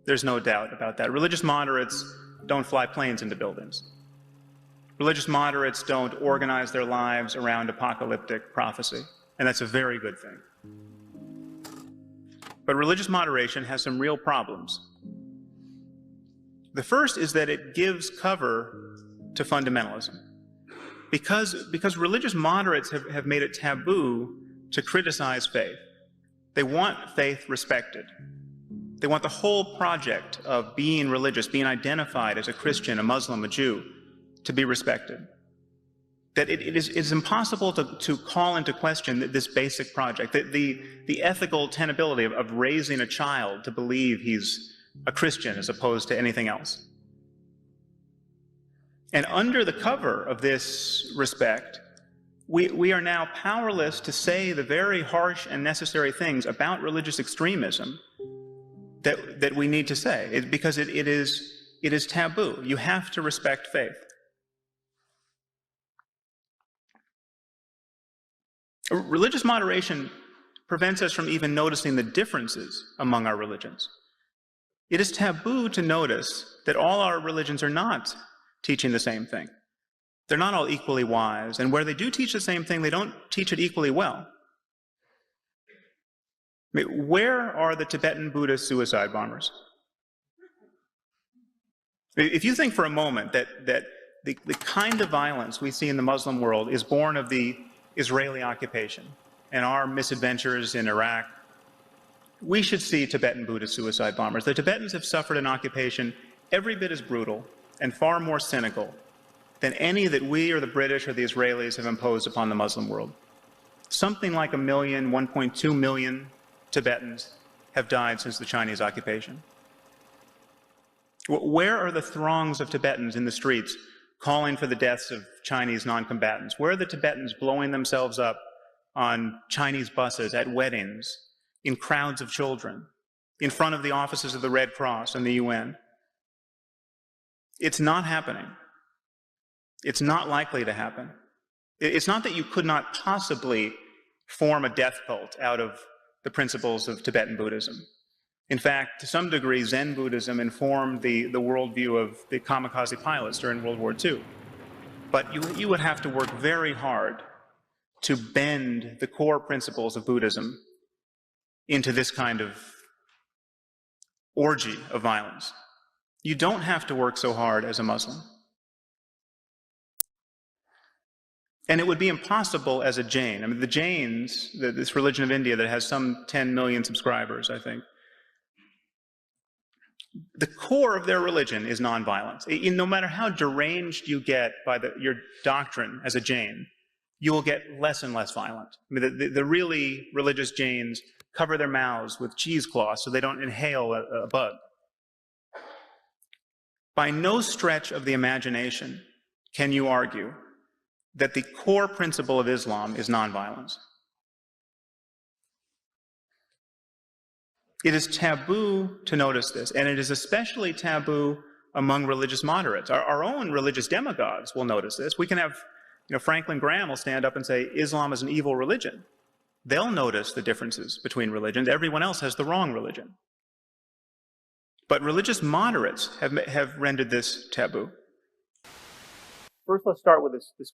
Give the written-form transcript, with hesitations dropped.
There's no doubt about that. Religious moderates don't fly planes into buildings. Religious moderates don't organize their lives around apocalyptic prophecy, and that's a very good thing. But religious moderation has some real problems. The first is that it gives cover to fundamentalism. Because religious moderates have made it taboo to criticize faith. They want faith respected. They want the whole project of being religious, being identified as a Christian, a Muslim, a Jew, to be respected. That it is impossible to call into question this basic project, the ethical tenability of raising a child to believe he's a Christian as opposed to anything else. And under the cover of this respect, we are now powerless to say the very harsh and necessary things about religious extremism that we need to say, because it is taboo. You have to respect faith. Religious moderation prevents us from even noticing the differences among our religions. It is taboo to notice that all our religions are not teaching the same thing. They're not all equally wise, and where they do teach the same thing, they don't teach it equally well. I mean, where are the Tibetan Buddhist suicide bombers? If you think for a moment that the kind of violence we see in the Muslim world is born of the Israeli occupation and our misadventures in Iraq, we should see Tibetan Buddhist suicide bombers. The Tibetans have suffered an occupation every bit as brutal and far more cynical than any that we or the British or the Israelis have imposed upon the Muslim world. Something like 1 million, 1.2 million Tibetans have died since the Chinese occupation. Where are the throngs of Tibetans in the streets calling for the deaths of Chinese non-combatants? Where are the Tibetans blowing themselves up on Chinese buses, at weddings, in crowds of children, in front of the offices of the Red Cross and the UN? It's not happening. It's not likely to happen. It's not that you could not possibly form a death cult out of the principles of Tibetan Buddhism. In fact, to some degree, Zen Buddhism informed the worldview of the kamikaze pilots during World War II. But you would have to work very hard to bend the core principles of Buddhism into this kind of orgy of violence. You don't have to work so hard as a Muslim. And it would be impossible as a Jain. I mean, the Jains, this religion of India that has some 10 million subscribers, I think, the core of their religion is nonviolence. No matter how deranged you get by your doctrine as a Jain, you will get less and less violent. I mean, the really religious Jains cover their mouths with cheesecloths so they don't inhale a bug. By no stretch of the imagination can you argue that the core principle of Islam is nonviolence. It is taboo to notice this, and it is especially taboo among religious moderates. Our own religious demagogues will notice this. We can have, Franklin Graham will stand up and say, Islam is an evil religion. They'll notice the differences between religions. Everyone else has the wrong religion. But religious moderates have rendered this taboo. First, let's start with this